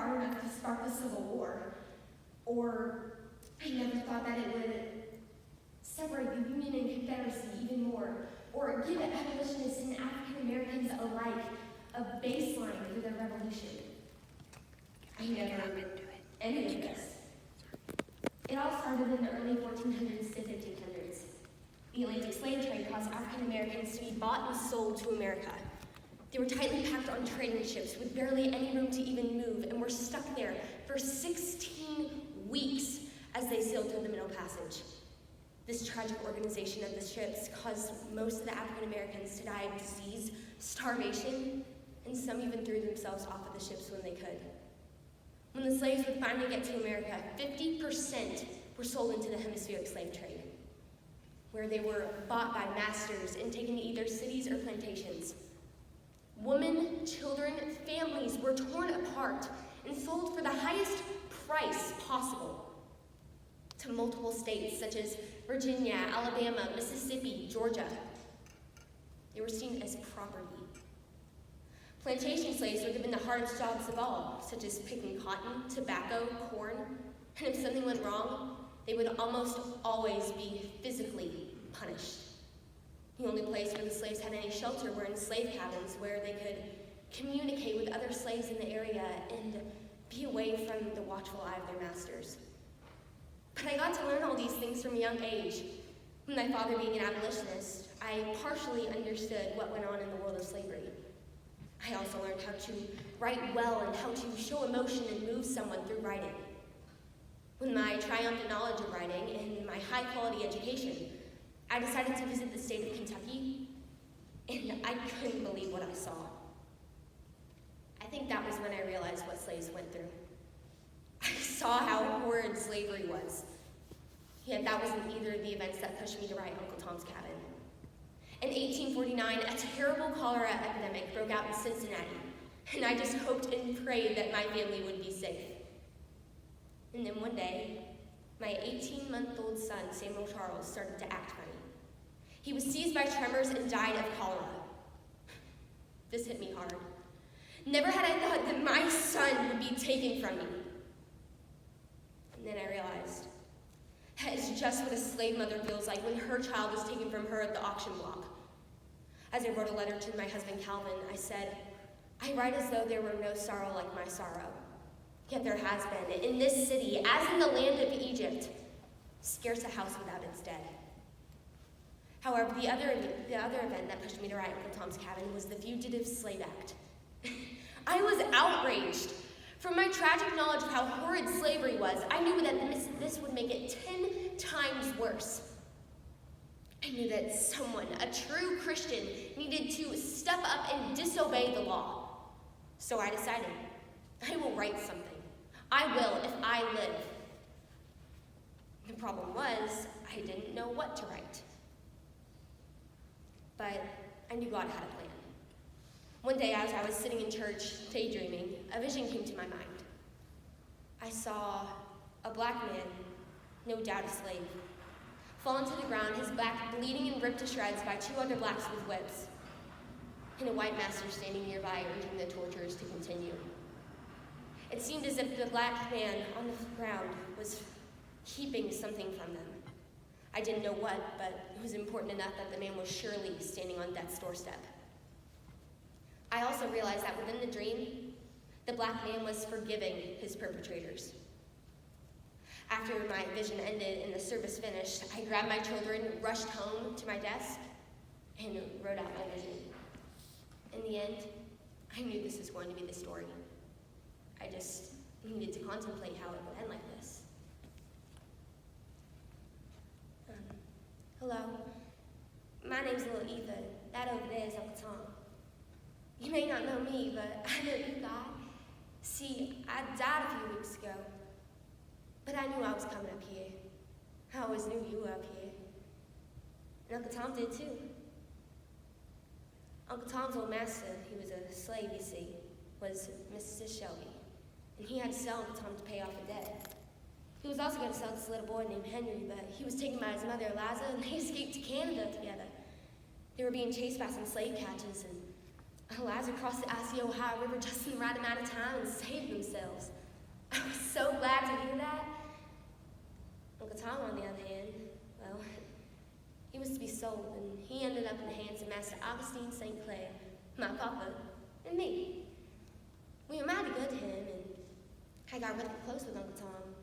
far enough to spark the Civil War, or I never thought that it would separate the Union and Confederacy even more, or give abolitionists and African Americans alike a baseline for their revolution. I never did any of this. It all started in the early 1400s to 1500s. The Atlantic slave trade caused African Americans to be bought and sold to America. They were tightly packed on trading ships with barely any room to even move, and were stuck there for 16 weeks as they sailed through the Middle Passage. This tragic organization of the ships caused most of the African Americans to die of disease, starvation, and some even threw themselves off of the ships when they could. When the slaves would finally get to America, 50% were sold into the hemispheric slave trade, where they were bought by masters and taken to either cities or plantations. Women, children, families were torn apart and sold for the highest price possible to multiple states such as Virginia, Alabama, Mississippi, Georgia. They were seen as property. Plantation slaves were given the hardest jobs of all, such as picking cotton, tobacco, corn, and if something went wrong, they would almost always be physically punished. The only place where the slaves had any shelter were in slave cabins, where they could communicate with other slaves in the area and be away from the watchful eye of their masters. But I got to learn all these things from a young age. With my father being an abolitionist, I partially understood what went on in the world of slavery. I also learned how to write well and how to show emotion and move someone through writing. With my triumphant knowledge of writing and my high-quality education, I decided to visit the state of Kentucky, and I couldn't believe what I saw. I think that was when I realized what slaves went through. I saw how horrid slavery was. Yet that wasn't either of the events that pushed me to write Uncle Tom's Cabin. In 1849, a terrible cholera epidemic broke out in Cincinnati, and I just hoped and prayed that my family would be safe. And then one day, my 18-month-old son, Samuel Charles, started to act funny. He was seized by tremors and died of cholera. This hit me hard. Never had I thought that my son would be taken from me. And then I realized that is just what a slave mother feels like when her child is taken from her at the auction block. As I wrote a letter to my husband Calvin, I said, I write as though there were no sorrow like my sorrow. Yet there has been, in this city, as in the land of Egypt, scarce a house without its dead. However, the other event that pushed me to write Uncle Tom's Cabin was the Fugitive Slave Act. I was outraged. From my tragic knowledge of how horrid slavery was, I knew that this would make it 10 times worse. I knew that someone, a true Christian, needed to step up and disobey the law. So I decided, I will write something. I will if I live. The problem was, I didn't know what to write. But I knew God had a plan. One day, as I was sitting in church, daydreaming, a vision came to my mind. I saw a black man, no doubt a slave, fall to the ground, his back bleeding and ripped to shreds by 2 other blacks with whips, and a white master standing nearby urging the torturers to continue. It seemed as if the black man on the ground was keeping something from them. I didn't know what, but it was important enough that the man was surely standing on death's doorstep. I also realized that within the dream, the black man was forgiving his perpetrators. After my vision ended and the service finished, I grabbed my children, rushed home to my desk, and wrote out my vision. In the end, I knew this was going to be the story. I just needed to contemplate how it would end like this. Hello, my name's Little Eva. That over there is Uncle Tom. You may not know me, but I know you, God. See, I died a few weeks ago, but I knew I was coming up here. I always knew you were up here. And Uncle Tom did too. Uncle Tom's old master, he was a slave, you see, was Mr. Shelby. And he had to sell Uncle Tom to pay off a debt. He was also going to sell this little boy named Henry, but he was taken by his mother, Eliza, and they escaped to Canada together. They were being chased by some slave catchers, and Lads across the icy Ohio River just in the right amount of time and saved themselves. I was so glad to hear that. Uncle Tom, on the other hand, well, he was to be sold, and he ended up in the hands of Master Augustine St. Clair, my papa, and me. We were mighty good to him, and I got really close with Uncle Tom.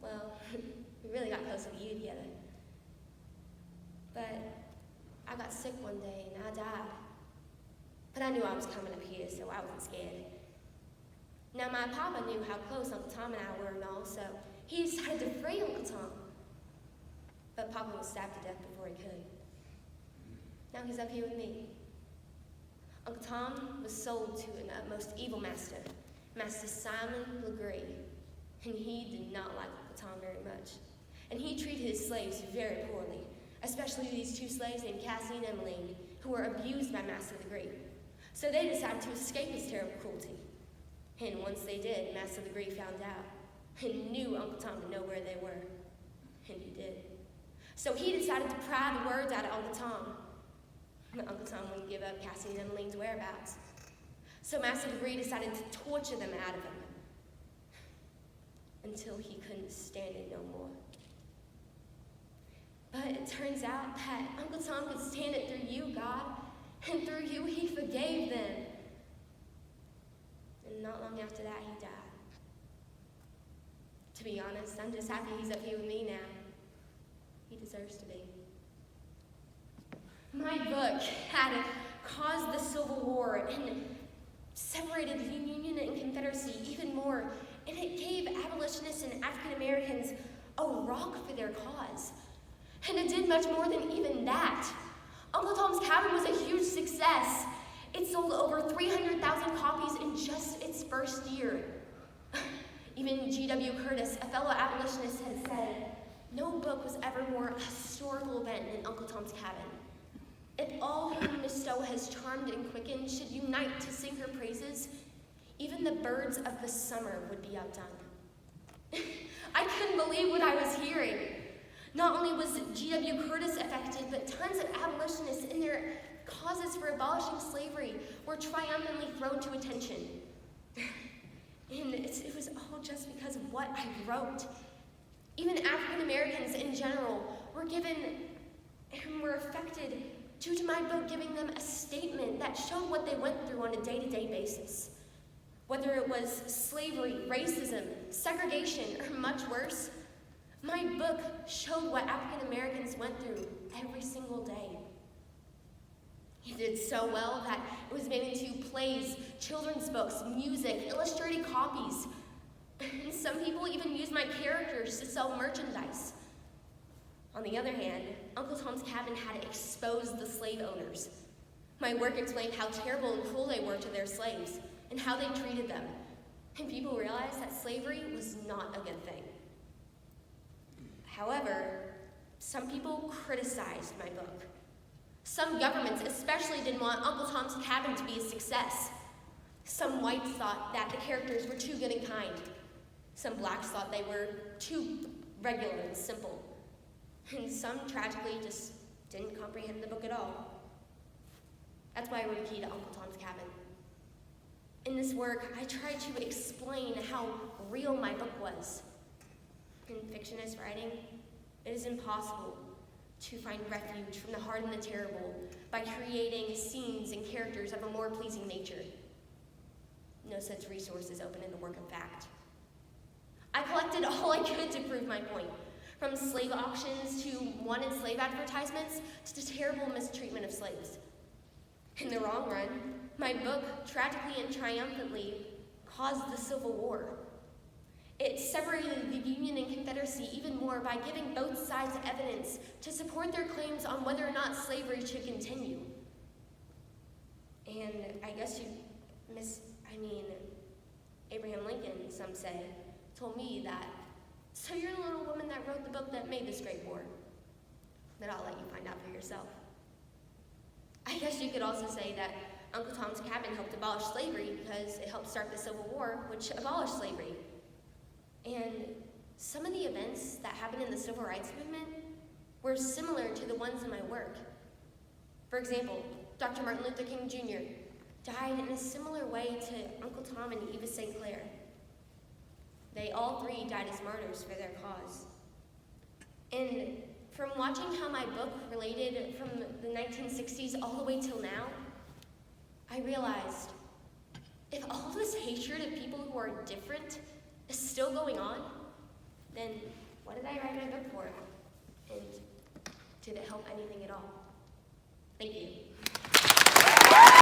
Well, we really got close with you together. But I got sick one day, and I died. But I knew I was coming up here, so I wasn't scared. Now, my papa knew how close Uncle Tom and I were and all, so he decided to free Uncle Tom. But Papa was stabbed to death before he could. Now he's up here with me. Uncle Tom was sold to an utmost evil master, Master Simon Legree, and he did not like Uncle Tom very much. And he treated his slaves very poorly, especially these two slaves named Cassie and Emmeline, who were abused by Master Legree. So they decided to escape his terrible cruelty. And once they did, Master Legree found out and knew Uncle Tom to know where they were. And he did. So he decided to pry the words out of Uncle Tom. But Uncle Tom wouldn't give up Cassie and Emmeline's whereabouts. So Master Legree decided to torture them out of him until he couldn't stand it no more. But it turns out that Uncle Tom could stand it through you, God, and through you he forgave them. And not long after that, he died. To be honest, I'm just happy he's up here with me now. He deserves to be. My book had caused the Civil War and separated the Union and Confederacy even more, and it gave abolitionists and African Americans a rock for their cause. And it did much more than even that. Uncle Tom's Cabin was a huge success. It sold over 300,000 copies in just its first year. Even G.W. Curtis, a fellow abolitionist, had said, no book was ever more a historical event than Uncle Tom's Cabin. If all whom Miss Stowe has charmed and quickened should unite to sing her praises, even the birds of the summer would be outdone. I couldn't believe what I was hearing. Not only was G.W. Curtis affected, but tons of abolitionists in their causes for abolishing slavery were triumphantly thrown to attention. And it was all just because of what I wrote. Even African Americans in general were given and were affected due to my book giving them a statement that showed what they went through on a day-to-day basis. Whether it was slavery, racism, segregation, or much worse, my book showed what African Americans went through every single day. It did so well that it was made into plays, children's books, music, illustrated copies. And some people even used my characters to sell merchandise. On the other hand, Uncle Tom's Cabin had exposed the slave owners. My work explained how terrible and cruel they were to their slaves and how they treated them. And people realized that slavery was not a good thing. However, some people criticized my book. Some governments especially didn't want Uncle Tom's Cabin to be a success. Some whites thought that the characters were too good and kind. Some blacks thought they were too regular and simple. And some tragically just didn't comprehend the book at all. That's why I wrote a key to Uncle Tom's Cabin. In this work, I tried to explain how real my book was. In fictionist writing, it is impossible to find refuge from the hard and the terrible by creating scenes and characters of a more pleasing nature. No such resource is open in the work of fact. I collected all I could to prove my point, from slave auctions to wanted slave advertisements to the terrible mistreatment of slaves. In the long run, my book tragically and triumphantly caused the Civil War. It separated the Union and Confederacy even more by giving both sides evidence to support their claims on whether or not slavery should continue. And I guess Abraham Lincoln, some say, told me that, so you're the little woman that wrote the book that made this great war. But I'll let you find out for yourself. I guess you could also say that Uncle Tom's Cabin helped abolish slavery because it helped start the Civil War, which abolished slavery. And some of the events that happened in the Civil Rights Movement were similar to the ones in my work. For example, Dr. Martin Luther King Jr. died in a similar way to Uncle Tom and Eva St. Clair. They all three died as martyrs for their cause. And from watching how my book related from the 1960s all the way till now, I realized if all this hatred of people who are different is still going on, then what did I write my book for? And did it help anything at all? Thank you.